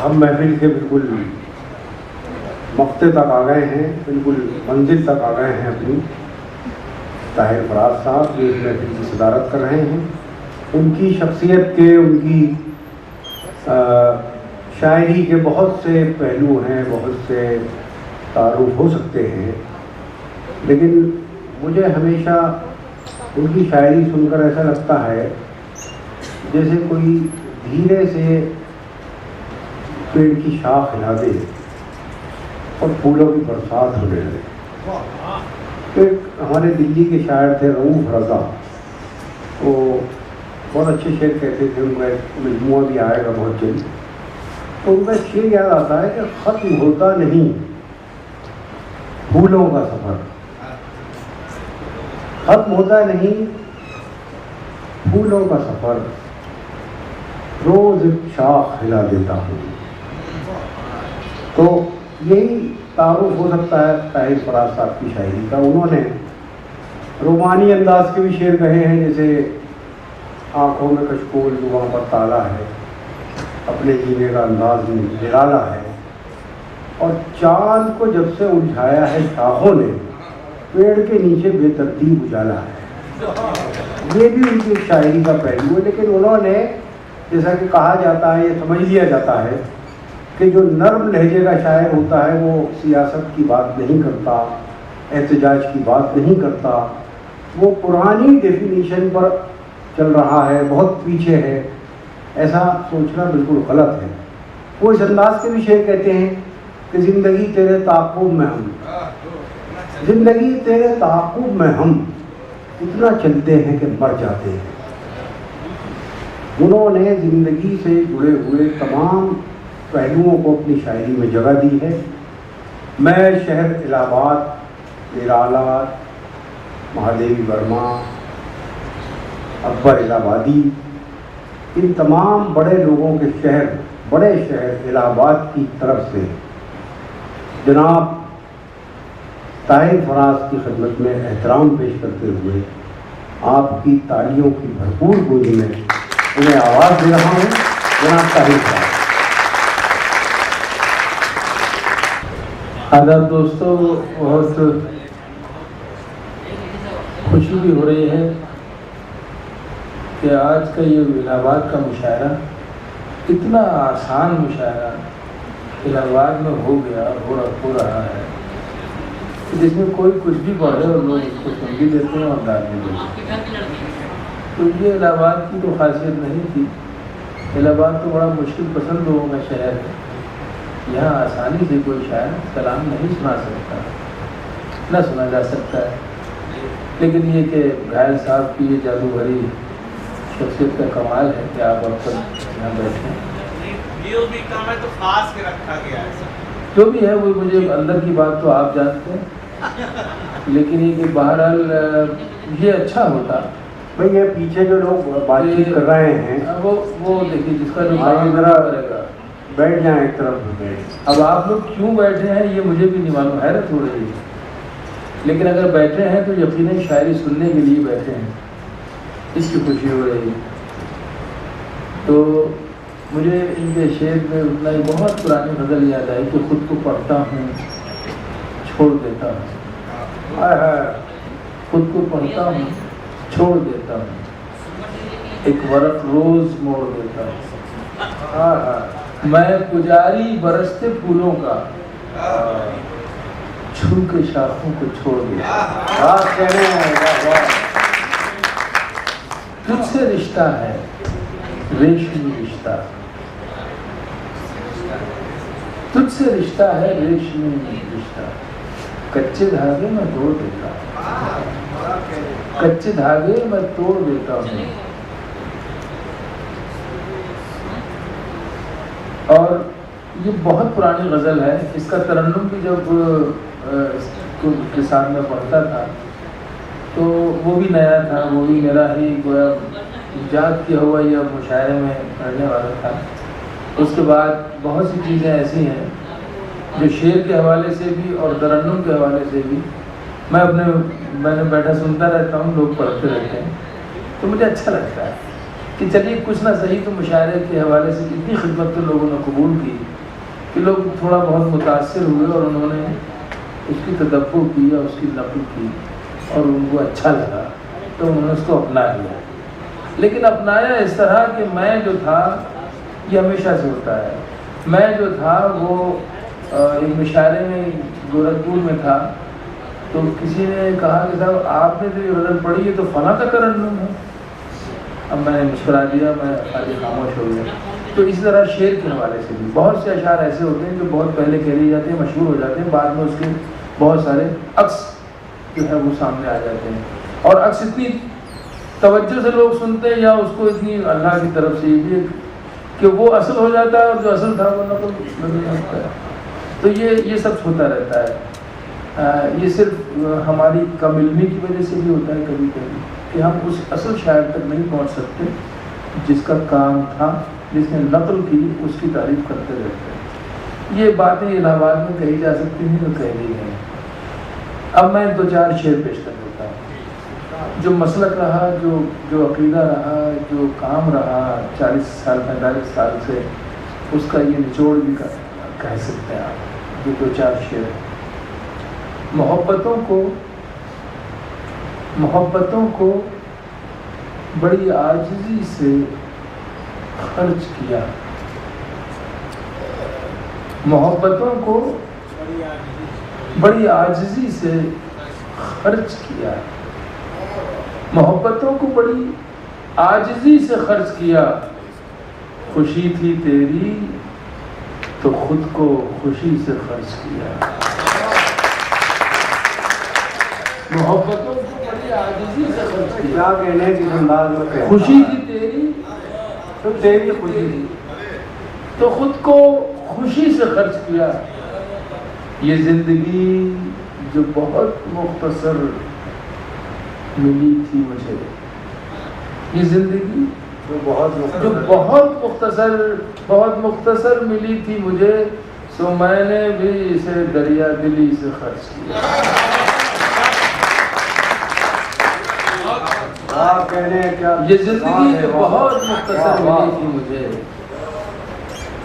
हम महफिल के बिल्कुल मक्ते तक आ गए हैं, बिल्कुल मंजिल तक आ गए हैं अपनी। ताहिर फराज साहब जो इस महफिल की सदारत कर रहे हैं, उनकी शख्सियत के, उनकी शायरी के बहुत से पहलू हैं, बहुत से तारुफ हो सकते हैं, लेकिन मुझे हमेशा उनकी शायरी सुनकर ऐसा लगता है जैसे कोई धीरे से पेड़ की शाख हिला दे और फूलों की बरसात होने लगे। एक हमारे दिल्ली के शायर थे रऊफ रज़ा, वो बहुत अच्छे शेर कहते थे, उनका मजमूआ भी आएगा बहुत जल्द। तो उनका शेर याद आता है कि ख़त्म होता नहीं फूलों का सफ़र, ख़त्म होता नहीं फूलों का सफ़र, रोज़ एक शाख हिला देता हूँ। तो यही तारुफ हो सकता है ताहिर फराज साहब की शायरी का। उन्होंने रोमानी अंदाज के भी शेर कहे हैं, जैसे आँखों में कशकोल जुबां पर ताला है, अपने जीने का अंदाज निराला है, और चाँद को जब से उलझाया है शाखों ने, पेड़ के नीचे बेतरतीब उजाला है। ये भी उनकी शायरी का पहलू है। लेकिन उन्होंने, जैसा कि कहा जाता है, ये समझ लिया जाता है कि जो नर्म लहजे का शायर होता है वो सियासत की बात नहीं करता, एहतजाज की बात नहीं करता, वो पुरानी डेफिनीशन पर चल रहा है, बहुत पीछे है। ऐसा सोचना बिल्कुल गलत है। वो इस अंदाज के भी शेर कहते हैं कि ज़िंदगी तेरे ताक़ुब में हम, ज़िंदगी तेरे ताक़ुब में हम इतना चलते हैं कि मर जाते हैं। उन्होंने ज़िंदगी से जुड़े हुए तमाम पहलुओं को अपनी शायरी में जगह दी है। मैं शहर इलाहाबाद, निराला, महादेवी वर्मा, अकबर इलाहाबादी, इन तमाम बड़े लोगों के शहर, बड़े शहर इलाहाबाद की तरफ से जनाब ताहिर फराज की खिदमत में एहतराम पेश करते हुए आपकी तालियों की भरपूर गूंज में उन्हें आवाज़ दे रहा हूँ। जनाब ताहिर फराज। आदाब दोस्तों, बहुत खुशी भी हो रही है कि आज का ये इलाहाबाद का मुशायरा, इतना आसान मुशायरा इलाहाबाद में हो रहा है कि जिसमें कोई कुछ भी पढ़े और लोग उसको सुन भी देते हैं और गा भी देते हैं। तो ये इलाहाबाद की तो खासियत नहीं थी। इलाहाबाद तो बड़ा मुश्किल पसंद लोगों का शहर है। यहाँ आसानी से कोई शायर कलाम नहीं सुना सकता, न सुना जा सकता है। लेकिन ये कि घायल साहब की ये जादू भरी शख्सियत का कमाल है कि आप अब तक यहाँ बैठे हैं। तो खास के रखा गया है। जो भी है वो, मुझे अंदर की बात तो आप जानते हैं, लेकिन ये कि बहरहाल ये अच्छा होता भाई। ये पीछे जो लोग बातचीत कर रहे हैं वो देखिए, जिसका जो जरा बैठ जाए एक तरफ बैठ। अब आप लोग क्यों बैठे हैं ये मुझे भी नहीं मालूम, हैरत हो रही है। लेकिन अगर बैठे हैं तो यकीनन शायरी सुनने के लिए बैठे हैं, इसकी खुशी हो रही है। तो मुझे इनके शेर में उतना ही बहुत पुरानी गज़ल याद आई कि खुद को पढ़ता हूँ छोड़ देता हूँ, खुद को पढ़ता हूँ छोड़ देता हूँ, एक वरक़ रोज़ मोड़ देता हूँ। मैं पुजारी बरसते फूलों का, छू के शाखों को छोड़ दिया। तुझसे रिश्ता है रेशमी रिश्ता, तुझसे रिश्ता है रेशमी रिश्ता, कच्चे धागे मैं तोड़ देता, कच्चे धागे मैं तोड़ देता हूँ। और ये बहुत पुरानी गज़ल है। इसका तरन्नुम भी जब के साथ में पढ़ता था तो वो भी नया था, वो भी मेरा ही इजाद किया हुआ यह मुशायरे में पढ़ने वाला था। उसके बाद बहुत सी चीज़ें ऐसी हैं जो शेर के हवाले से भी और तरन्नुम के हवाले से भी मैंने बैठा सुनता रहता हूँ, लोग पढ़ते रहते हैं, तो मुझे अच्छा लगता है कि चलिए कुछ ना सही तो मुशायरे के हवाले से इतनी खिदमत तो लोगों ने कबूल की कि लोग थोड़ा बहुत मुतासिर हुए और उन्होंने उसकी तदब्बुर की या उसकी नकल की और उनको अच्छा लगा तो उन्होंने उसको अपना लिया। लेकिन अपनाया इस तरह कि मैं जो था, ये हमेशा से होता है, मैं जो था वो एक मुशायरे में गोरखपुर में था, तो किसी ने कहा कि साहब आपने तो ये गज़ल पढ़ी है तो फला का तरन्नुम है। अब मैंने मुस्कुरा दिया, मैं खाली खामोश हो गया। तो इस तरह शेर के हवाले से भी बहुत से अशार ऐसे होते हैं जो बहुत पहले कह लिए जाते हैं, मशहूर हो जाते हैं, बाद में उसके बहुत सारे अक्स जो है वो सामने आ जाते हैं, और अक्स इतनी तवज्जो से लोग सुनते हैं या उसको इतनी अल्लाह की तरफ से भी कि वो असल हो जाता है और जो असल था वो नकल नहीं होता है। तो ये सब होता रहता है। ये सिर्फ हमारी कम इल्मी की वजह से भी होता है कभी कभी कि हम उस असल शायर तक नहीं पहुंच सकते जिसका काम था, जिसने नकल की, उसकी तारीफ करते रहते हैं। ये बातें इलाहाबाद में कही जा सकती हैं तो कह दी गई। अब मैं 2-4 शेर पेश कर देता हूँ। जो मसलक रहा, जो अकीदा रहा, जो काम रहा 40 साल 45 साल से, उसका ये निचोड़ भी कह सकते हैं आप। ये 2-4 शेर मोहब्बतों को बड़ी आजिज़ी से खर्च किया, मोहब्बतों को बड़ी आजिज़ी से खर्च किया, मोहब्बतों को बड़ी आजिज़ी से खर्च किया। खुशी थी तेरी तो खुद को खुशी से खर्च किया। मोहब्बतों को बड़ी आजिज़ी से खर्च किया। क्या कहने की अंदाज में कहता खुशी थी तेरी तो तेरी खुशी थी तो खुद को खुशी से खर्च किया। ये जिंदगी जो बहुत मुख्तसर मिली थी मुझे, ये जिंदगी जो बहुत मुख्तसर मिली थी मुझे, सो मैंने भी इसे दरिया दिली से खर्च किया। ये जिंदगी जो बहुत मुख्तसर मिली थी मुझे,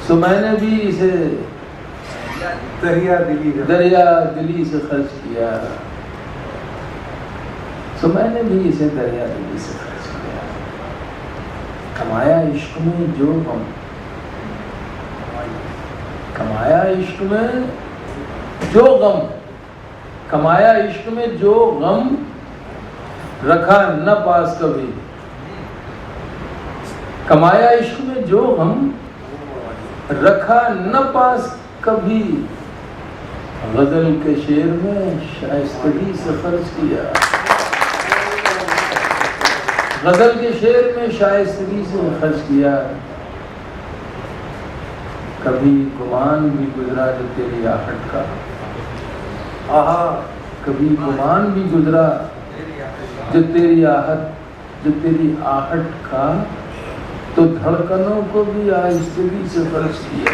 सो मैंने भी इसे दरिया दिली से खर्च किया। सो मैंने भी इसे दरिया दिली से खर्च किया। कमाया इश्क में जो गम, कमाया इश्क में जो गम, कमाया इश्क में जो गम, रखा न पास कभी। कमाया इश्क में जो गम, रखा न पास कभी। गजल के शेर में शाइस्तगी से खर्च किया, गजल के शेर में शाइस्तगी से खर्च किया। कभी गुमान भी गुजरा जो तेरी आहट का, आहा, कभी गुमान भी गुजरा जो तेरी आहट का, तो धड़कनों को भी आहिस्तगी से खर्च किया।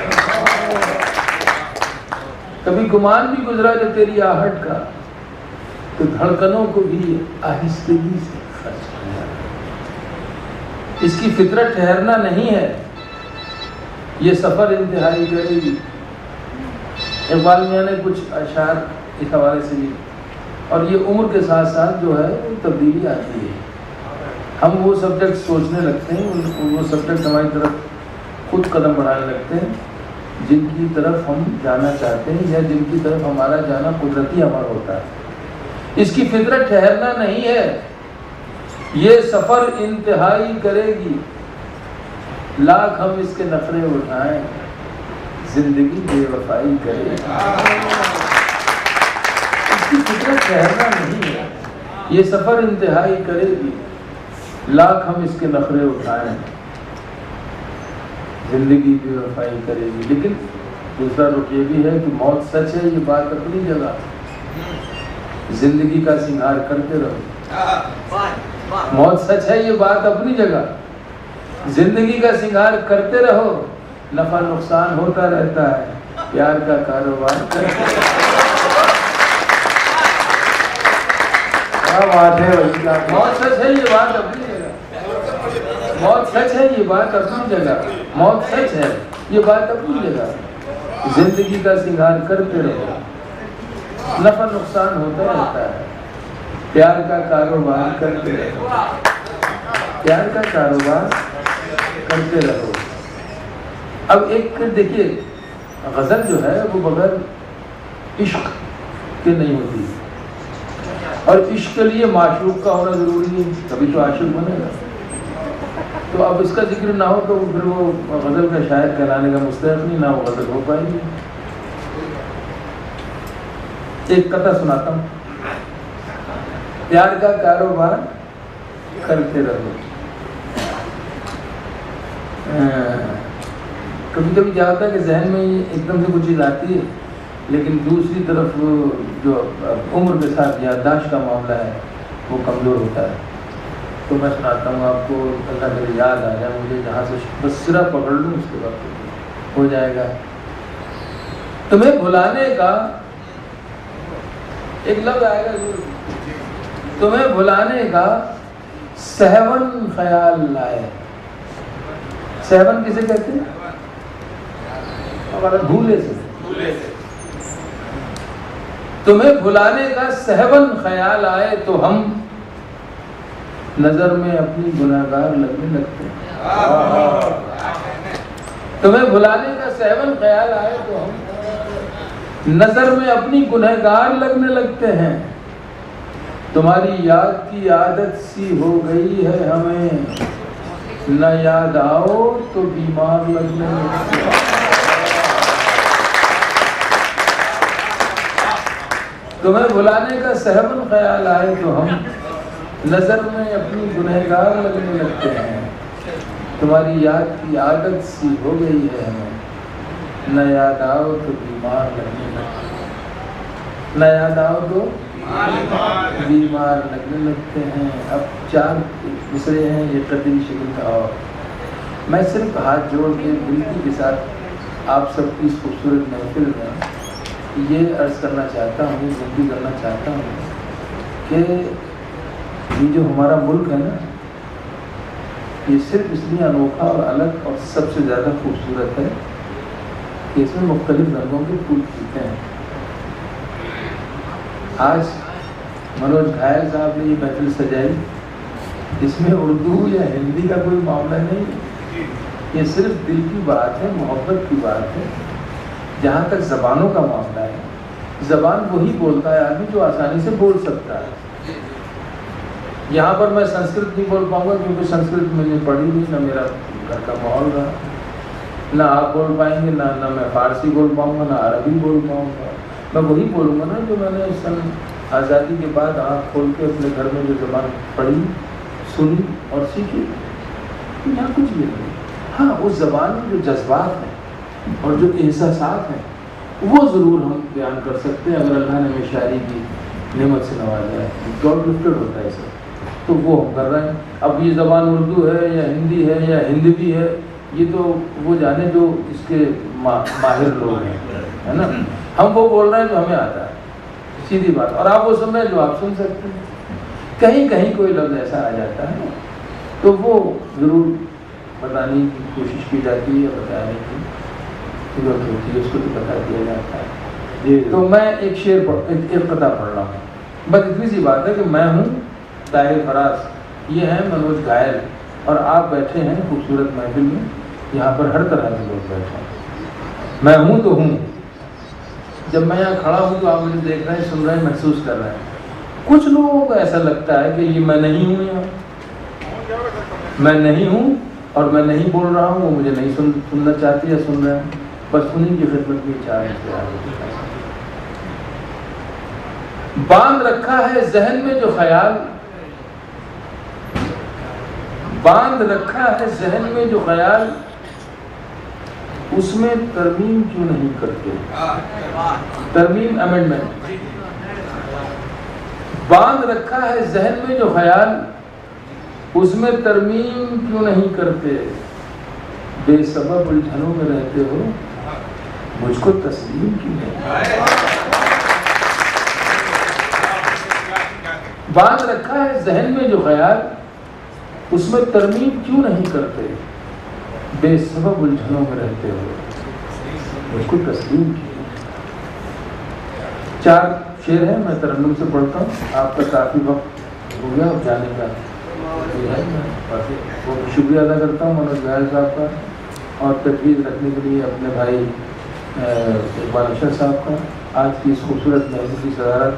कभी गुमान भी गुजरा जो तेरी आहट का, तो धड़कनों को भी आहिस्तगी से खर्च किया। इसकी फितरत ठहरना नहीं है, ये सफर इंतहाई करेगी। इकबाल मियां ने कुछ अशार इस हवाले से भी, और ये उम्र के साथ साथ जो है तब्दीली आती है। हम वो सब्जेक्ट सोचने लगते हैं, वो सब्जेक्ट हमारी तरफ खुद कदम बढ़ाने लगते हैं जिनकी तरफ हम जाना चाहते हैं या जिनकी तरफ हमारा जाना कुदरती अमर होता है। इसकी फितरत ठहरना नहीं है, ये सफ़र इंतहाई करेगी। लाख हम इसके नखरे उठाएं, जिंदगी बेवफाई करेगी। इसकी फितरत ठहरना नहीं है, ये सफ़र इंतहाई करेगी। लाख हम इसके नखरे उठाएं, जिंदगी बेवफाई करेगी। लेकिन दूसरा रुख ये भी है कि मौत सच है, ये बात अपनी जगह। जिंदगी का सिंगार करते रहो। मौत सच है, ये बात अपनी जगह। जिंदगी का सिंगार करते रहो, नफा नुकसान होता रहता है, प्यार का कारोबार करते रहो। मौत सच है, ये बात अपनी जगह। मौत सच है, ये बात अपनी जगह। मौत सच है, ये बात अपनी जगह। जिंदगी का श्रृंगार करते रहो, नफा नुकसान होता रहता है, प्यार का कारोबार करते रहो, प्यार का कारोबार करते रहो। अब एक देखिए, गजल जो है वो बगैर इश्क के नहीं होती, और इश्क के लिए माशूक का होना जरूरी है, तभी तो आशिक बनेगा। तो अब इसका जिक्र ना हो तो फिर वो गजल का शायर कहलाने का मुस्तहक नहीं, ना वो गजल हो पाएगी। एक कथा सुनाता हूँ, प्यार का कारोबार करते रहो। कभी कभी क्या होता है कि जहन में एकदम से कुछ चीज़ आती है, लेकिन दूसरी तरफ जो उम्र के साथ याददाश्त का मामला है वो कमज़ोर होता है। तो मैं सुनाता हूँ आपको, अल्लाह मेरे याद आ जाए मुझे, जहाँ से बस सिरा पकड़ लूँ उसके बाद हो जाएगा। तुम्हें भुलाने का एक लफ्ज़ आएगा, तुम्हें भुलाने का सहवन ख्याल लाए। सहवन किसे कहते हैं? भूले से। तुम्हें भुलाने का सहवन ख्याल आए तो हम नजर में अपनी गुनाहगार लगने लगते हैं। तुम्हें भुलाने का सहवन ख्याल आए तो हम नजर में अपनी गुनाहगार लगने लगते हैं। तुम्हारी याद की आदत सी हो गई है हमें, न याद आओ तो बीमार लगने लगते हैं। तुम्हें भुलाने का सहवन ख्याल आए तो हम नजर में अपनी गुनहगार लगने लगते हैं। तुम्हारी याद की आदत सी हो गई है हमें, न याद आओ तो बीमार लगने लगते हैं। न याद आओ तो बीमार लगने लगते हैं। अब 4 दूसरे हैं ये कदरी शिकल का। और मैं सिर्फ हाथ जोड़ के विनती के साथ आप सबकी इस खूबसूरत महफिल में ये अर्ज़ करना चाहता हूँ, विनती करना चाहता हूँ कि ये जो हमारा मुल्क है ना, ये सिर्फ इसलिए अनोखा और अलग और सबसे ज़्यादा खूबसूरत है कि इसमें मुख्तलिफ रंगों के फूल खिलते हैं। आज मनोज घायल साहब ने ये महफिल सजाई, इसमें उर्दू या हिंदी का कोई मामला नहीं है, ये सिर्फ दिल की बात है, मोहब्बत की बात है। जहाँ तक ज़बानों का मामला है, ज़बान वही बोलता है आदमी जो आसानी से बोल सकता है। यहाँ पर मैं संस्कृत नहीं बोल पाऊँगा क्योंकि संस्कृत मैंने पढ़ी नहीं, ना मेरा घर का माहौल रहा, ना आप बोल पाएंगे, ना मैं फ़ारसी बोल पाऊँगा, ना अरबी बोल पाऊँगा। मैं वही बोलूँगा ना जो मैंने सन आज़ादी के बाद आँख खोल के अपने घर में जो ज़बान पढ़ी, सुनी और सीखी। यहाँ कुछ भी नहीं। हाँ, उस ज़बान में जो जज्बात हैं और जो एहसासात हैं वो ज़रूर हम बयान कर सकते हैं, अगर अल्लाह ने हमें शायरी की नेमत से नवाजा है। गॉड गिफ्टेड होता है सब, तो वो हम कर रहे हैं। अब ये ज़बान उर्दू है या हिंदी है या हिंदवी है, ये तो वो जाने जो इसके माहिर लोग हैं, है ना। हम वो बोल रहे हैं जो हमें आता है, सीधी बात। और आप वो सुन रहे हैं जो आप सुन सकते हैं। कहीं कहीं कोई लफ्ज़ ऐसा आ जाता है तो वो ज़रूर बताने की कोशिश की जाती है, बताने की जरूरत होती है, उसको तो बता दिया जाता है। तो मैं एक शेर एक कथा पढ़ रहा हूँ, बस इतनी सी बात है कि मैं हूँ ताहिर फराज, ये है मनोज घायल, और आप बैठे हैं खूबसूरत महफिल में। यहाँ पर हर तरह के लोग बैठे हैं। मैं हूँ तो हूँ। जब मैं यहाँ खड़ा हूँ तो आप मुझे देख रहे हैं, सुन रहे हैं, महसूस कर रहे हैं। कुछ लोगों को ऐसा लगता है कि ये मैं नहीं हूँ, यहाँ मैं नहीं हूँ और मैं नहीं बोल रहा हूँ, वो मुझे नहीं सुनना चाहती या सुन रहे हैं। बस उन्हीं की खिदमत में चाह बांध रखा है जहन में जो ख्याल, बांध रखा है जहन में जो ख्याल, उसमें तरमीम क्यों नहीं करते? तरमीम अमेंडमेंट। बांध रखा है जहन में जो ख्याल, उसमें तरमीम क्यों नहीं करते? बेसबब उलझनों में रहते हो, मुझको तस्लीम क्यों नहीं? बांध रखा है जहन में जो ख्याल, उसमें तरमीम क्यों नहीं करते? बेसबब उलझनों में रहते हो, उसको तस्लीम किया। 4 शेर हैं, मैं तरन्नुम से पढ़ता हूँ। आपका काफ़ी वक्त हो गया और जाने का है। बहुत शुक्रिया अदा करता हूँ मनोज घायल साहब का और तजवीज़ रखने के लिए अपने भाई इकबाल अशर साहब का। आज की इस खूबसूरत महफिल की सदारत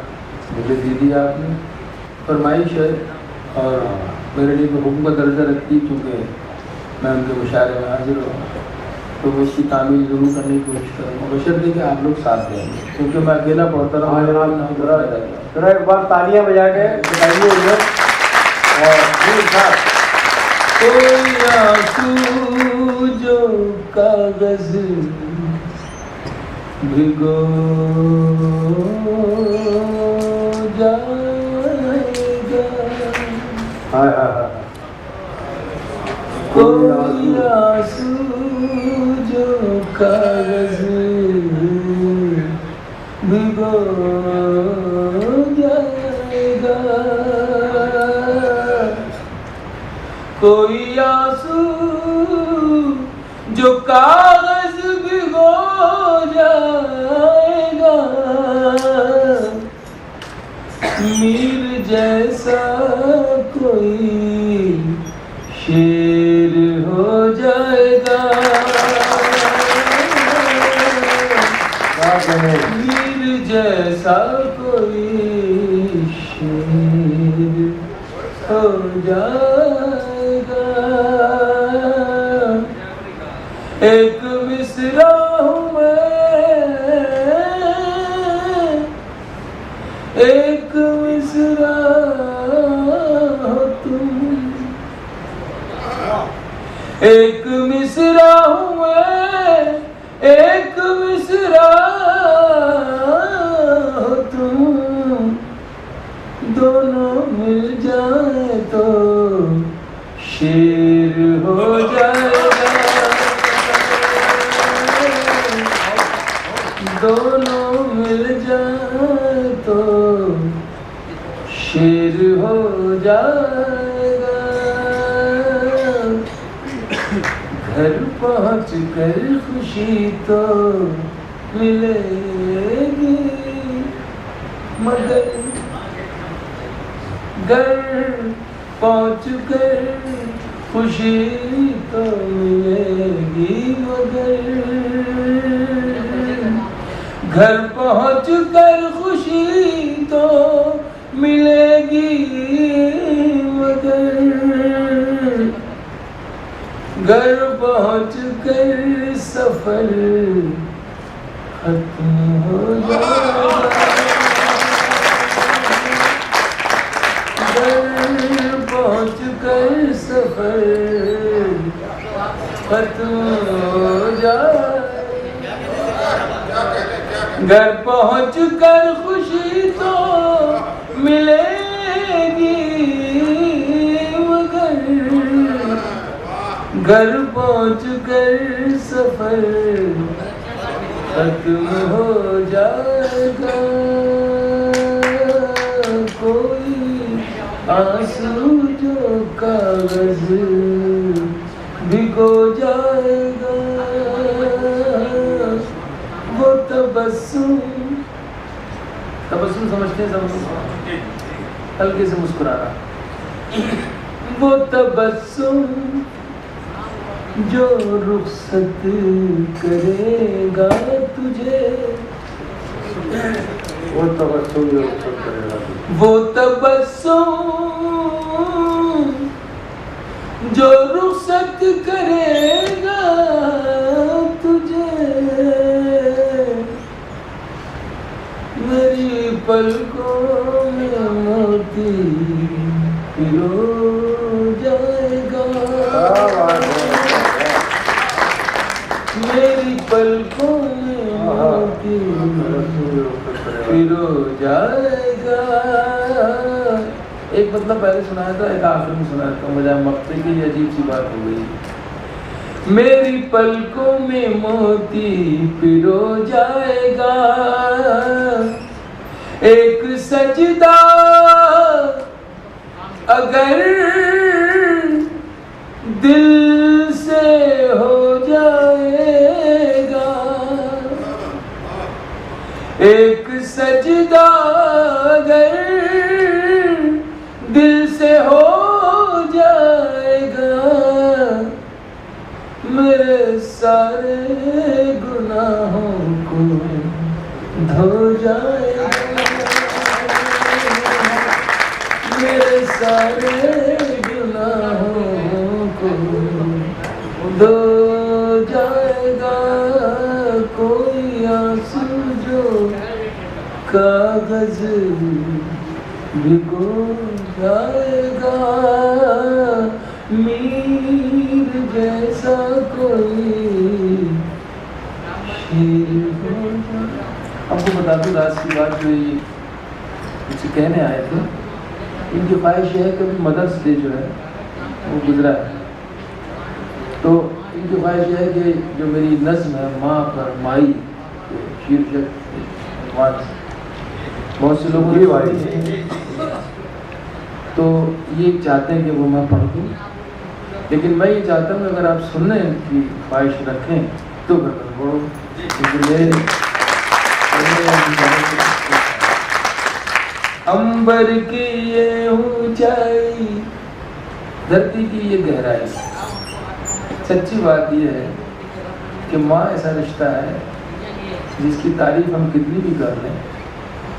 मुझे दे दी आपने। फरमाइश है और मेरे लिए तो हुक्म का दर्जा रखती, चूँकि मैं उनके मुशायरे में हाजिर हूँ, तो वो उसकी तामील ज़रूर करने की कोशिश करूँगा, बशर्ते कि आप लोग साथ देंगे, क्योंकि मैं अकेला पढ़ता रहा। हाँ जनाब, नाम बुरा लगा गया। जरा एक बार तालियां बजा के बताइए उन्हें। और जी साहब, कोई आंसू जो कागज भिगो जाएगा, हाय हाय हाय, कोई आंसू जो कागज भिगो जाएगा, कोई आंसू जो कागज भिगो जाएगा, मीर जैसा कोई शेर हो जाएगा, मीर जैसा कोई शेर हो जाएगा। एक मिसरा हूँ मैं, एक मिसरा हो तुम, एक मिसरा हूँ मैं, एक मिसरा हो तुम, दोनों मिल जाए तो शेर हो जाएगा, दोनों मिल जाए तो शेर हो जाएगा। घर पहुँच कर खुशी तो मिलेगी, मगर घर पहुँच कर खुशी तो मिलेगी, मगर घर पहुँच कर खुशी तो मिलेगी, मगर घर पहुँच कर सफर खत्म हो जाएगा, घर पहुँच कर सफर खत्म हो जाएगा, घर पहुँच कर खुशी तो मिलेगी, मगर घर पहुँच कर सफर खत्म हो जाएगा। कोई आंसू जो कागज भिगो जाएगा, वो तबस्सुम, तबस्सुम समझते हैं, हल्के से मुस्कुराना, वो तबस्सुम जो रुखसत करेगा तुझे, वो तबस्सुम जो रुखसत करेगा तुझे, वो तबस्सुम जो रुखसत करेगा तुझे, मेरी पलकों में मोती पिरो जाएगा, मेरी पलकों में मोती पिरो जाएगा। एक मतलब पहले सुनाया था, एक आखिर में सुनाया था, मुझे मक्ते की अजीब सी बात हो गई। मेरी पलकों में मोती पिरो जाएगा, एक सजदा अगर दिल से हो जाएगा, सारे गुनाहों को धो जाएगा, मेरे सारे गुनाहों को धो जाएगा। कोई आंसू जो कागज भिगो जाएगा, मीर जैसा कोई शेर हो जाएगा। आपको बता दूं रात की बात, जो ये मुझसे कहने आए थे, इनकी ख्वाहिश है कि अभी मदर्स डे जो है वो गुजरा है, तो इनकी ख्वाहिश है कि जो मेरी नज़्म है माँ पर माई शीर्षक, बहुत से लोगों ने तो ये चाहते हैं कि वो मैं पढ़ दूँ, लेकिन मैं ये चाहता हूँ अगर आप सुनने की ख्वाहिश रखें तो घर पर पढ़ो। अंबर की ये ऊंचाई, धरती की ये गहराई, सच्ची बात ये है कि माँ ऐसा रिश्ता है जिसकी तारीफ हम कितनी भी कर लें,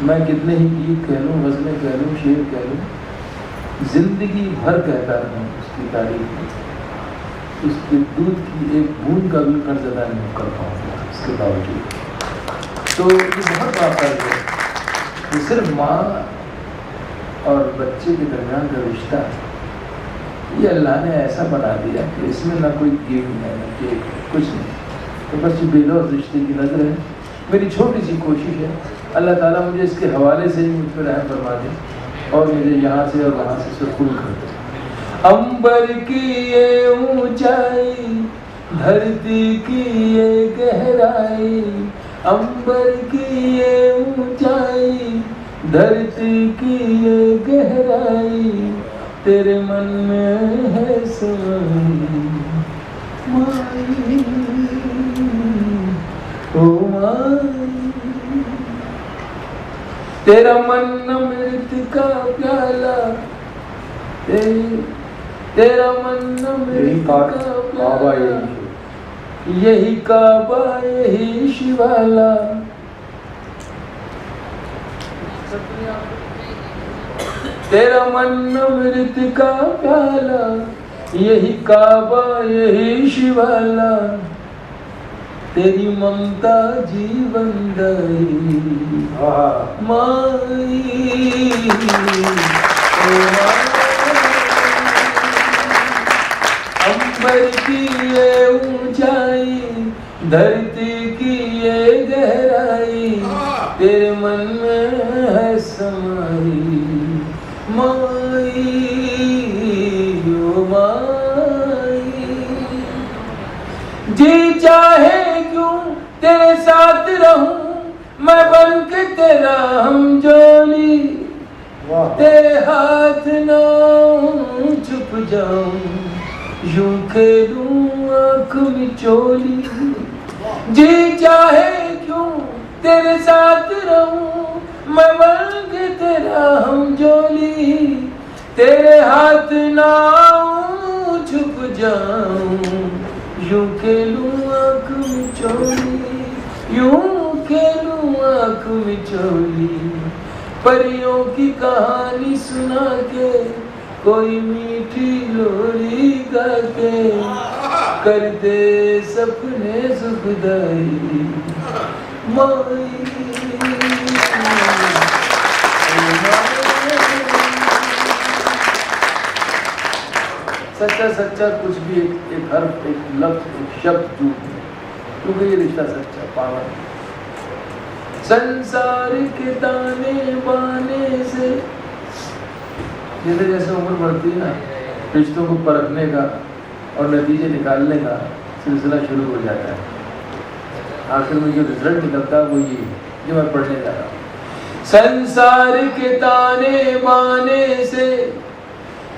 मैं कितने ही गीत कह लूँ, गज़लें कह लूँ, शेर कह लूँ, जिंदगी भर कहता रहूँ उसकी तारीफ, उसके दूध की एक बूंद का भी कर्ज अदा नहीं कर पाऊँगा इसके बावजूद। तो ये बहुत बात है कि सिर्फ माँ और बच्चे के दरमियान का रिश्ता ये अल्लाह ने ऐसा बना दिया कि इसमें ना कोई गेम है ना कि कुछ नहीं, तो बस ये बेलौस रिश्ते की नज़र है। मेरी छोटी सी कोशिश है, अल्लाह ताला मुझे इसके हवाले से ही मुझ पर रहम फरमा दे और मुझे यहाँ से और वहाँ से सुकून कर दे। अंबर की ये ऊंचाई, धरती की ये गहराई, अंबर की ये ऊंचाई, धरती की ये गहराई, तेरे मन में है समाई माई, ओ माई। तेरा मन अमृत का प्याला, तेरा मन अमृत का प्याला, यही काबा यही शिवाला, तेरा मन अमृत का प्याला, यही काबा यही शिवाला, तेरी ममता जीवन दई माई, अंबर की ये ऊंचाई, धरती की ये गहराई, तेरे मन में है समाई माई, ओ माई। जी चाहे क्यों तेरे साथ रहूं, मैं बन के तेरा हम जोली, तेरे हाथ ना छुप जाऊं, यूं खेलूं आँख मिचोली। जी चाहे क्यों तेरे साथ रहूं, मैं बन के तेरा हम जोली, तेरे हाथ ना छुप जाऊं, यूं खेलूं आँख मिचोली, यूं खेलूं आँख मिचोली। परियों की कहानी सुना के, कोई मीठी लोरी गा के, कर दे सपने सुखदाई माई। सच्चा सच्चा कुछ भी एक हर्फ, एक लफ्ज, एक शब्द जो, क्योंकि ये रिश्ता सच्चा पावन। संसार के ताने बाने से, जैसे जैसे उम्र बढ़ती है ना, रिश्तों को परखने का और नतीजे निकालने का सिलसिला शुरू हो जाता है। आखिर में जो रिजल्ट निकलता है वो ये जो मैं पढ़ने जा रहा हूँ। संसार के ताने बाने से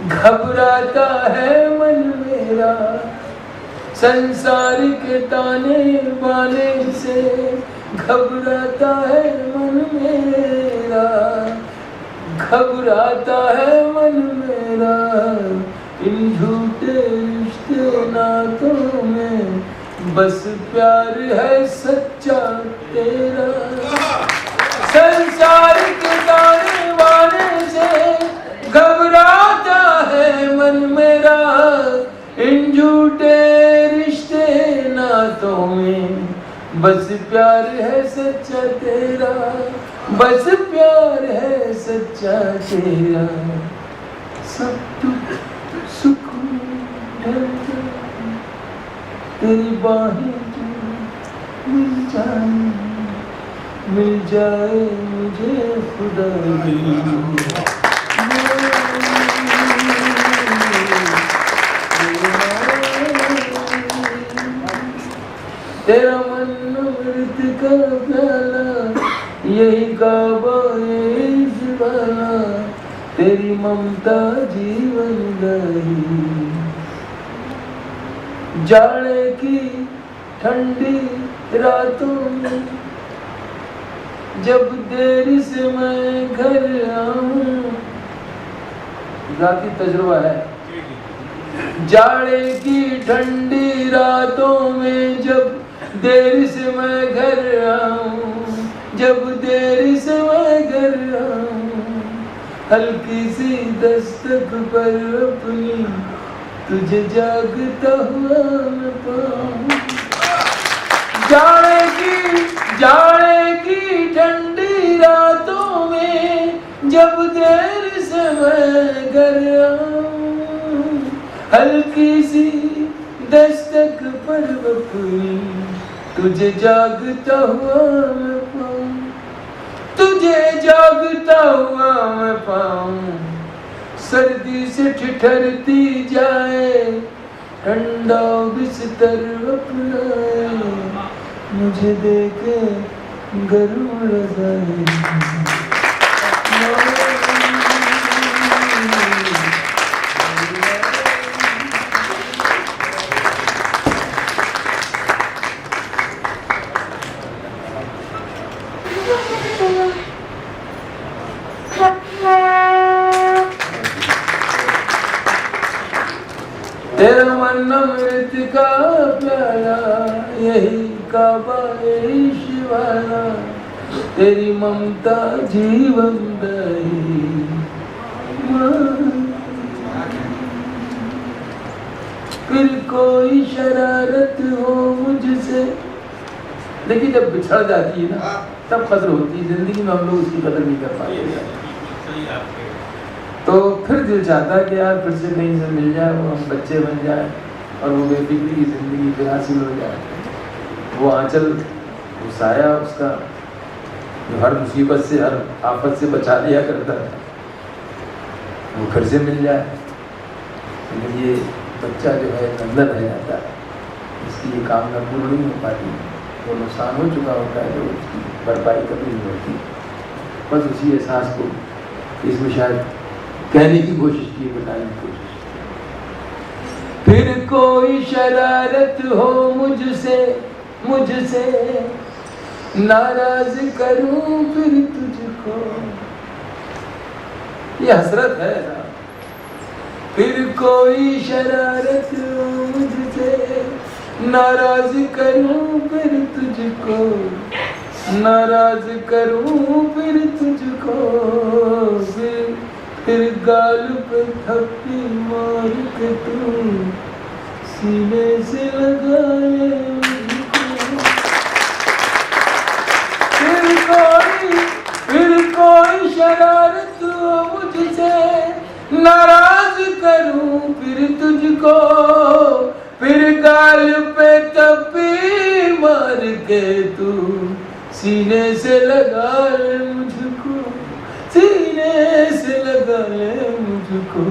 घबराता है मन मेरा, संसार के ताने बाने से घबराता है मन मेरा, घबराता है मन मेरा, इन झूठे रिश्ते नातों में बस प्यार है सच्चा तेरा। संसार के ताने बाने से घबराता है मन मेरा, इन झूठे रिश्ते नातों में बस प्यार है सच्चा तेरा, बस प्यार है सच्चा तेरा। सब दुख सुख ढल जाए, तेरी बाहें मिल जाए मुझे खुदा की। तेरा मन अमृत का प्याला, यही काबा इस वाला, तेरी ममता जीवन दही। जाड़े की ठंडी रातों में जब देर से मैं घर आऊं, जाती तजुर्बा है। जाड़े की ठंडी रातों में जब देर से मैं घर आऊं, जब देर से मैं घर आऊं, हल्की सी दस्तक पर अपनी तुझे जागता हुआ मैं पाऊं। जाड़े की ठंडी रातों में जब देर से मैं घर आऊं, हल्की सी दस्तक पर अपनी तुझे जागता हुआ मैं पाऊं, तुझे जागता हुआ मैं पाऊं। सर्दी से ठिठुरती जाए ठंडा बिस्तर अपना, मुझे देखे गर्म रज़ाई। तेरा मन अमृत का प्याला, यही काबा इश्क वाला, तेरी ममता जीवन दही। फिर कोई शरारत हो मुझसे, देखिए जब बिछड़ जाती है ना तब कदर होती है, जिंदगी में हम लोग उसकी कदर नहीं कर पाते। तो फिर दिल चाहता है कि यार फिर से कहीं से मिल जाए, वो हम बच्चे बन जाए और वो बेफिक्री की ज़िंदगी फिर हासिल हो जाए। वो आंचल, वो साया उसका जो हर मुसीबत से हर आफत से बचा लिया करता है, वो फिर से मिल जाए। लेकिन ये बच्चा जो है अंदर रह जाता है, इसकी ये कामना पूर्ण नहीं हो पाती, वो नुकसान हो चुका होता है जो उसकी भरपाई कभी नहीं होती। बस उसी एहसास को इसमें शायद कहने की कोशिश की, बताने की कोशिश। फिर कोई शरारत हो मुझसे नाराज करूं फिर तुझको, ये हसरत है ना। फिर कोई शरारत हो मुझसे नाराज करूं फिर तुझको, नाराज करूं फिर तुझको। फिर गाल पे थप्पी मार के तू सीने से लगाए मुझको। फिर कोई शरारत हो मुझसे नाराज करूं फिर तुझको। फिर गाल पे थप्पी मार के तू सीने से लगा ले मुझको, सीने से लगा ले मुझको।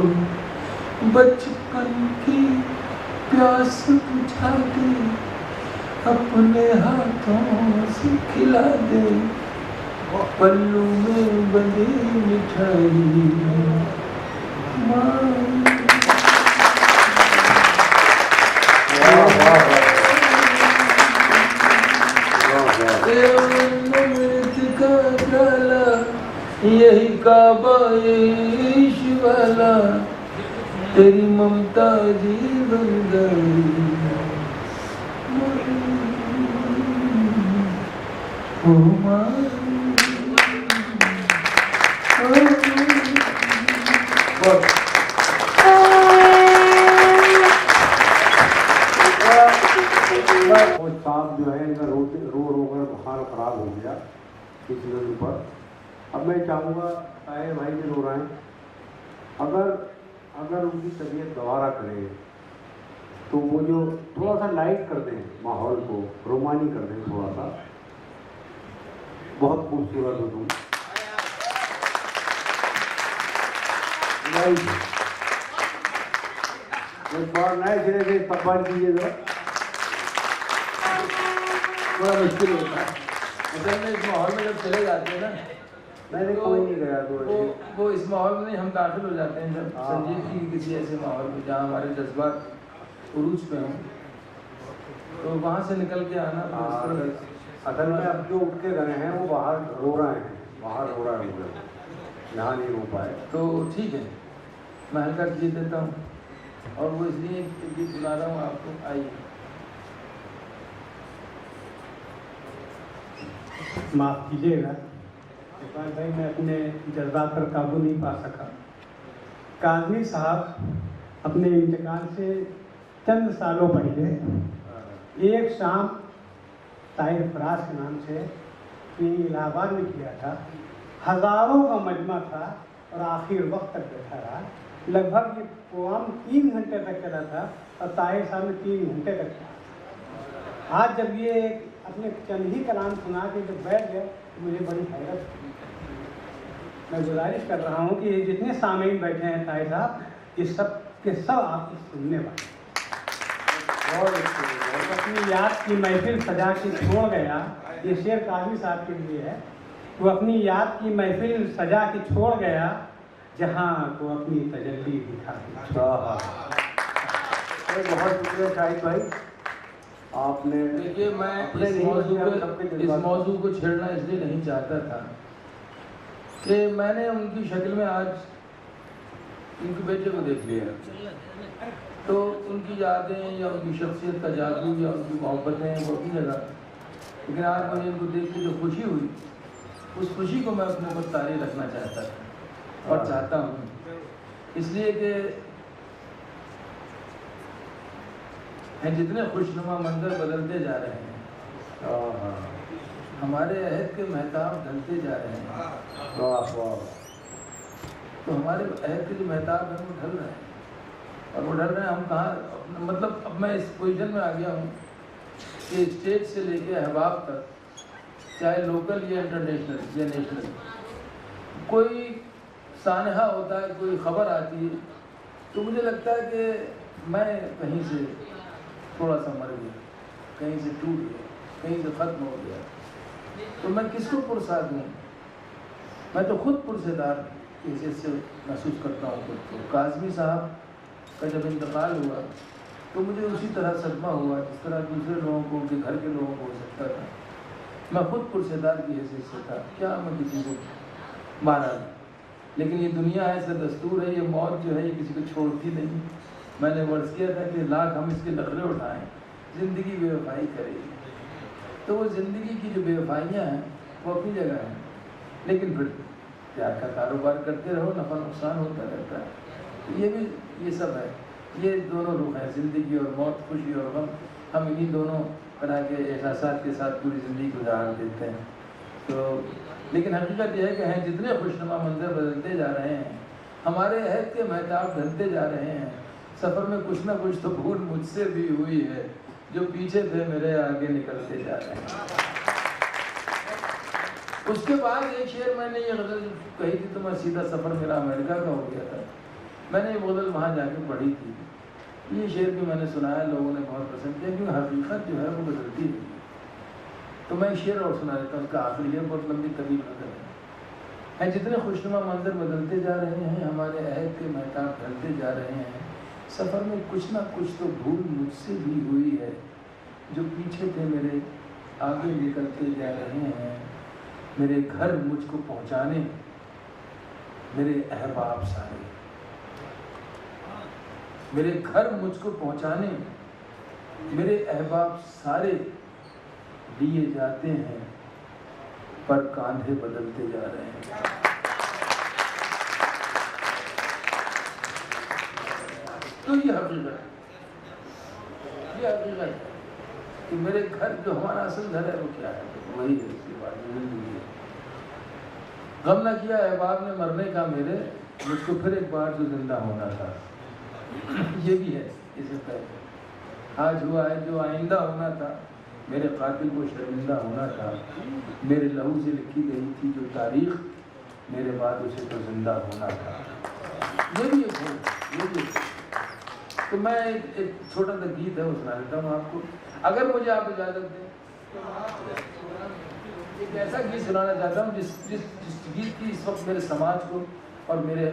बचपन की प्यास बुझा दे, अपने हाथों से खिला दे, पल्लू में बंधी मिठाई माँ। यही काबा इश्क वाला, तेरी ममता जीवन गई। वो साहब जो है इनका रो कर हाल खराब हो गया पिछले ऊपर। अब मैं चाहूँगा ताहिर भाई भी रो रहे हैं, अगर उनकी तबीयत दोबारा करे तो वो जो थोड़ा सा लाइट कर दें, माहौल को रोमानी कर दें थोड़ा सा। बहुत खूबसूरत हो तुम, एक बार नए सिरे से इस्तकबाल कीजिए जरा। बड़ा मुश्किल होता है असल में इस माहौल में जब चले जाते हैं ना। मैंने कोई नहीं गया तो वो इस माहौल में नहीं, हम दाखिल हो जाते हैं जब संजीदगी की किसी ऐसे माहौल में जहाँ हमारे जज्बात उरूज पे हों, तो वहाँ से निकल के आना असल में अब जो उठ के गए हैं वो बाहर रो रहे हैं, बाहर रो रहा है उधर, यहाँ नहीं रो पाए। तो ठीक है, मैं हल्का गीत देता हूँ और वो इसलिए गीत बुला रहा हूँ आपको। आइए। माफ़ कीजिएगा इकबाल भाई, मैं अपने जज्बात पर काबू नहीं पा सका। काज़मी साहब अपने इंतकाल से चंद सालों पहले एक शाम ताहिर फराज के नाम से इलाहाबाद में किया था। हज़ारों का मजमा था और आखिर वक्त तक बैठा रहा। लगभग ये प्रोग्राम 3 घंटे तक चला था और ताहिर साहब ने 3 घंटे तक था। आज जब ये अपने चंद ही कलाम सुना के जब बैठ गए तो मुझे बड़ी हैरत हुई। मैं गुजारिश कर रहा हूँ कि ये जितने सामीन बैठे हैं ताहिर साहब, ये सब के सब आपको सुनने वाले और अपनी याद की महफिल सजा के छोड़ गया। ये शेर काज़मी साहब के लिए है। वो अपनी याद की महफिल सजा के छोड़ गया, जहाँ को अपनी तजल्ली दिखा दी। बहुत शुक्रिया शाहिद भाई, आपने। देखिए, मैं इस मौजू को छेड़ना इसलिए नहीं चाहता था कि मैंने उनकी शक्ल में आज उनके बेटे को देख लिया, तो उनकी यादें या उनकी शख्सियत का जादू या उनकी मोहब्बतें वो अपनी जगह, लेकिन आज मुझे उनको देख के जो खुशी हुई, उस खुशी को मैं अपने ऊपर तारी रखना चाहता था और चाहता हूँ, इसलिए कि जितने खुशनुमा मंजर बदलते जा रहे हैं, हमारे अहद के महताब ढलते जा रहे हैं, तो हमारे अहद के जो महताब हैं वो ढल रहे हैं और वो ढल रहे हैं। हम कहाँ, मतलब अब मैं इस पोजीशन में आ गया हूँ कि स्टेज से लेके अहबाब तक, चाहे लोकल या इंटरनेशनल या नेशनल, कोई सानहा होता है, कोई ख़बर आती है, तो मुझे लगता है कि मैं कहीं से थोड़ा सा मर गया, कहीं से टूट गया, कहीं से ख़त्म हो गया, तो मैं किसको पुरसाद दूँ? मैं तो खुद पुरसेदार हैसियत से महसूस करता हूँ खुद को। काज़मी साहब का जब इंतकाल हुआ तो मुझे उसी तरह सदमा हुआ जिस तरह दूसरे लोगों को, उनके घर के लोगों को हो सकता था। मैं खुद पुरसेदार की हैसियत से था, क्या मैं किसी को मारा, लेकिन ये दुनिया है, ऐसा दस्तूर है, ये मौत जो है ये किसी को छोड़ती नहीं। मैंने वर्ष किया था कि लाख हम इसके नखरे उठाएं, ज़िंदगी बेवफाई करेगी। तो वो ज़िंदगी की जो बेवफाइयाँ हैं वो अपनी जगह हैं, लेकिन फिर प्यार का कारोबार करते रहो, नफ़ा नुकसान होता रहता है। तो ये सब है, ये दोनों रुख हैं, ज़िंदगी और मौत, खुशी और गम। हम इन्हीं दोनों तरह के एहसासात के साथ पूरी ज़िंदगी गुजार देते हैं। तो लेकिन हकीकत यह है कि हैं जितने खुशनुमा मंजर बदलते जा रहे हैं, हमारे अहद के महताब ढलते जा रहे हैं। सफ़र में कुछ ना कुछ तो भूल मुझसे भी हुई है, जो पीछे थे मेरे आगे निकलते जा रहे हैं। उसके बाद एक शेर मैंने ये गज़ल कही थी तो मैं सीधा सफ़र मेरा अमेरिका का हो गया था। मैंने ये गज़ल वहाँ जाके पढ़ी थी। ये शेर भी मैंने सुनाया, लोगों ने बहुत पसंद किया, क्योंकि हकीकत जो है वो बदलती है। तो मैं शेर और सुना देता हूँ, उसका आखिरी है, बहुत लंबी तवील गज़ल है। जितने खुशनुमा मंजर बदलते जा रहे हैं, हमारे अहद के महताब ढलते जा रहे हैं। सफ़र में कुछ ना कुछ तो भूल मुझसे भी हुई है, जो पीछे थे मेरे आगे निकलते जा रहे हैं। मेरे घर मुझको पहुँचाने मेरे अहबाब सारे, मेरे घर मुझको पहुँचाने मेरे अहबाब सारे लिए जाते हैं। पर कांधे बदलते जा रहे हैं। तो ये हकीकत है कि मेरे घर जो हमारा असल घर है वो क्या है, वही है। इसके बाद जिंदगी है। गम न किया अहबाब ने मरने का मेरे, मुझको फिर एक बार जो जिंदा होना था। ये भी है इसे पहले आज हुआ है जो आइंदा होना था। मेरे कातिल को शर्मिंदा होना था। मेरे लहू से लिखी गई थी जो तारीख, मेरे बाद उसे तो जिंदा होना था। ये भी एक है, ये भी एक। तो मैं एक छोटा सा गीत है वो सुना देता हूँ आपको, अगर मुझे आप इजाज़त दें। एक ऐसा गीत सुनाना चाहता हूँ जिस जिस जिस गीत की इस वक्त मेरे समाज को और मेरे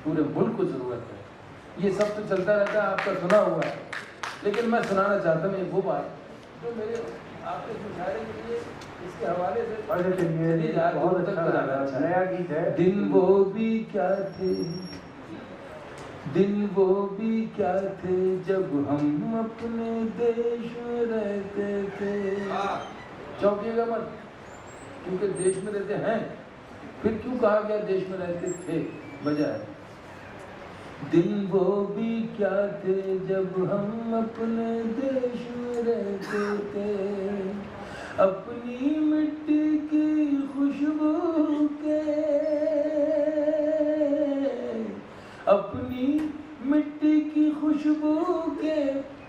पूरे मुल्क को ज़रूरत है। ये सब तो चलता रहता है, आपका सुना हुआ है, लेकिन मैं सुनाना चाहता हूँ वो बात जो मेरे आपके मुशायरे के लिए इसके हवाले से पढ़ने के लिए बहुत अच्छा नया गीत है। दिन वो भी क्या थे, दिन वो भी क्या थे जब हम अपने देश में रहते थे। चौंकिएगा मत, क्योंकि देश में रहते हैं। फिर क्यों कहा गया देश में रहते थे, वजह है। दिन वो भी क्या थे जब हम अपने देश में रहते थे, अपनी मिट्टी की खुशबू के, अपनी मिट्टी की खुशबू के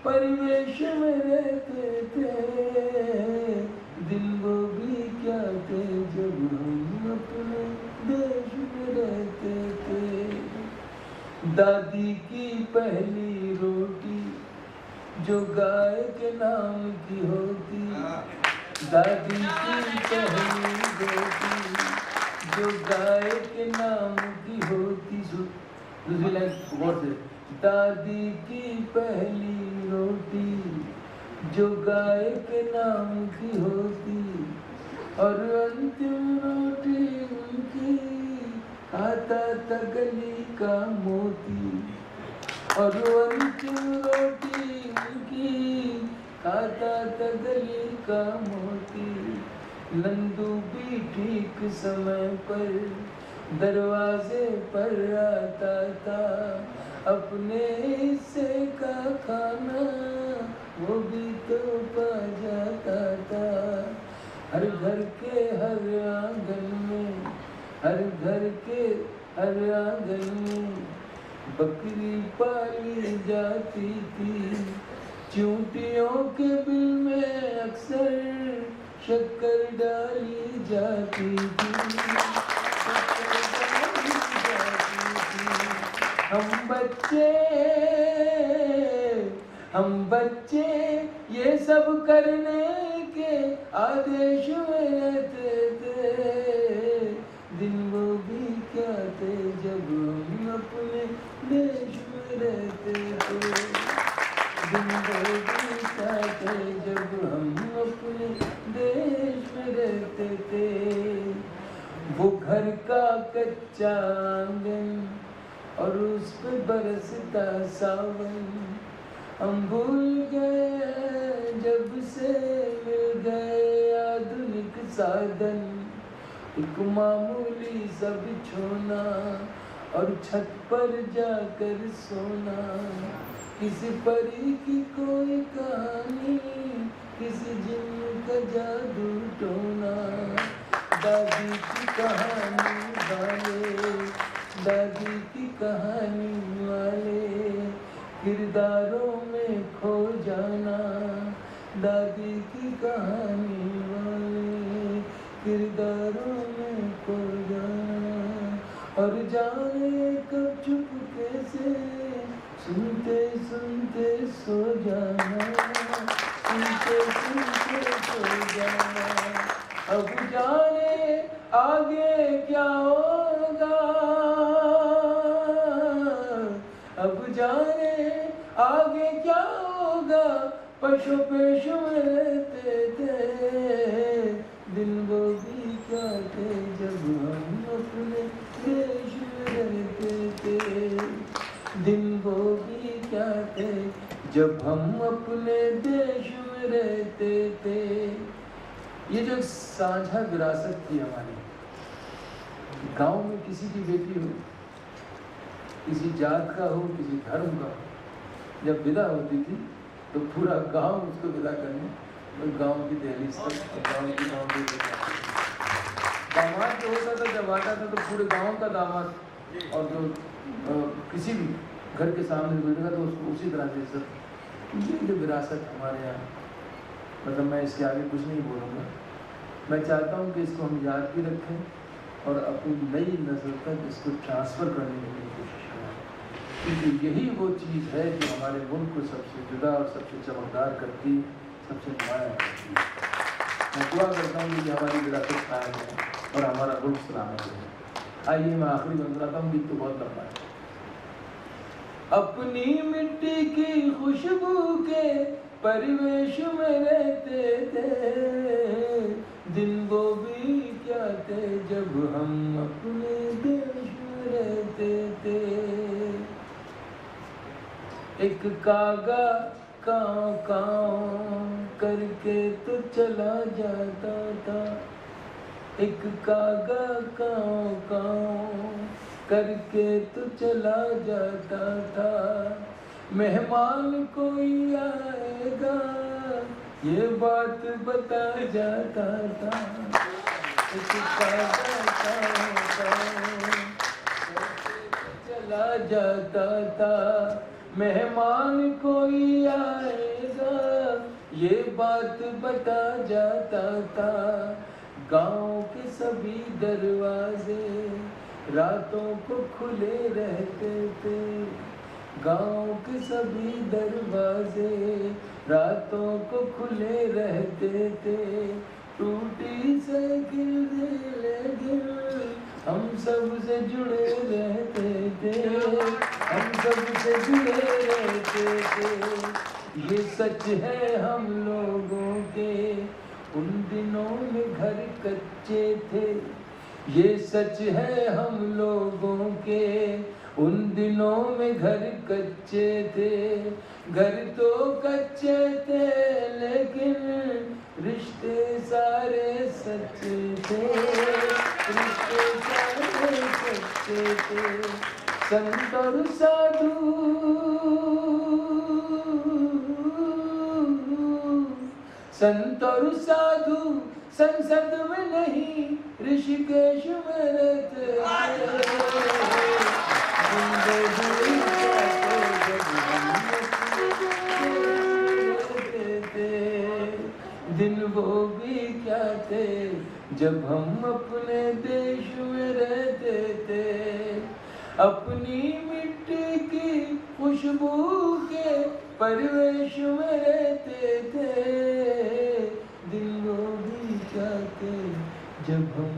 परिवेश में रहते थे। दिन वो भी क्या थे जब हम अपने देश में रहते थे। दादी की पहली रोटी जो गाय के नाम की होती, दादी की पहली रोटी जो गाय के नाम की होती। दूसरी लाइन गौर से, दादी की पहली रोटी जो गाय के नाम की होती, और अंतिम रोटी उनकी खाता था गली का मोती, और अंतिम रोटी उनकी खाता था गली का मोती। नंदू भी ठीक समय पर दरवाजे पर आता था, अपने हिस्से का खाना वो भी तो पा जाता था। हर घर के हर आंगन में, हर घर के हर आंगन में बकरी पाली जाती थी। चूंटियों के बिल में अक्सर शक्कर डाली जाती थी, शक्कर डाली जाती थी। हम बच्चे ये सब करने के आदेश में रहते थे। दिन वो भी क्या थे जब हम अपने देश में रहते थे। दिन वो भी क्या थे जब हम अपने देश में रहते थे। वो घर का कच्चा आंगन और उस पे बरसता सावन, हम भूल गए जब से मिल गए आधुनिक साधन। एक मामूली सा बिछोना और छत पर जाकर सोना, किसी परी की कोई कहानी, किसी जिन्न का जादू टोना। दादी की कहानी वाले, दादी की कहानी वाले किरदारों में खो जाना। दादी की कहानी वाले किरदारों में खो जाना। और जाने कब चुपके से सुनते सुनते सो जाना, सुनते सुनते सो जाना। अब जाने आगे क्या होगा, अब जाने आगे क्या होगा, पशु पेशु में रहते थे। दिन वो भी क्या थे जब हम अपने देश में रहते थे। दिन वो भी क्या थे जब हम अपने देश में रहते थे। ये जो एक साझा विरासत थी हमारी, गांव में किसी की बेटी हो, किसी जात का हो, किसी धर्म का हो, जब विदा होती थी तो पूरा गांव उसको विदा करने और गांव की दहलीज तक, गांव की दामाद जो होता था, जब आता था तो पूरे गांव का दामाद, और जो किसी भी घर के सामने बैठेगा तो उसको उसी तरह से सब। ये जो विरासत हमारे यहाँ, मतलब मैं इसके आगे कुछ नहीं बोलूँगा। मैं चाहता हूँ कि इसको हम याद भी रखें और अपनी नई नस्ल तक इसको ट्रांसफ़र करने की कोशिश करें, क्योंकि यही वो चीज़ है जो हमारे मुल्क को सबसे जुदा और सबसे चमकदार करती, सबसे नुमाया करती है। मैं दुआ करता हूँ कि हमारी विरासत कायम है और हमारा मुल्क सलामत है। आइए मैं आखिरी बंद कराता हूँ, गीत तो बहुत लंबा है। अपनी मिट्टी की खुशबू के परिवेश में रहते थे, दिन वो भी क्या थे जब हम अपने देश में रहते थे। एक कागा काँव काँव करके तो चला जाता था, एक कागा काँव काँव करके तो चला जाता था। मेहमान कोई आएगा ये बात बता जाता था, एक कागा काँव काँव करके तो चला जाता था। मेहमान कोई आएगा ये बात बता जाता था। गाँव के सभी दरवाजे रातों को खुले रहते थे, गाँव के सभी दरवाजे रातों को खुले रहते थे। टूटी साइकिल लेकिन हम सब से जुड़े रहते थे, हम सब से जुड़े रहते थे। ये सच है हम लोगों के, उन दिनों में घर कच्चे थे। ये सच है हम लोगों के, उन दिनों में घर कच्चे थे। घर तो कच्चे थे लेकिन रिश्ते सारे सच्चे थे, रिश्ते सारे सच्चे थे। संत और साधु संत और साधु संसद में नहीं ऋषिकेश में रहते थे। दिन वो भी क्या थे जब हम अपने देश में रहते थे। अपनी मिट्टी की खुशबू के परिवेश में रहते थे। दिन वो भी क्या थे जब हम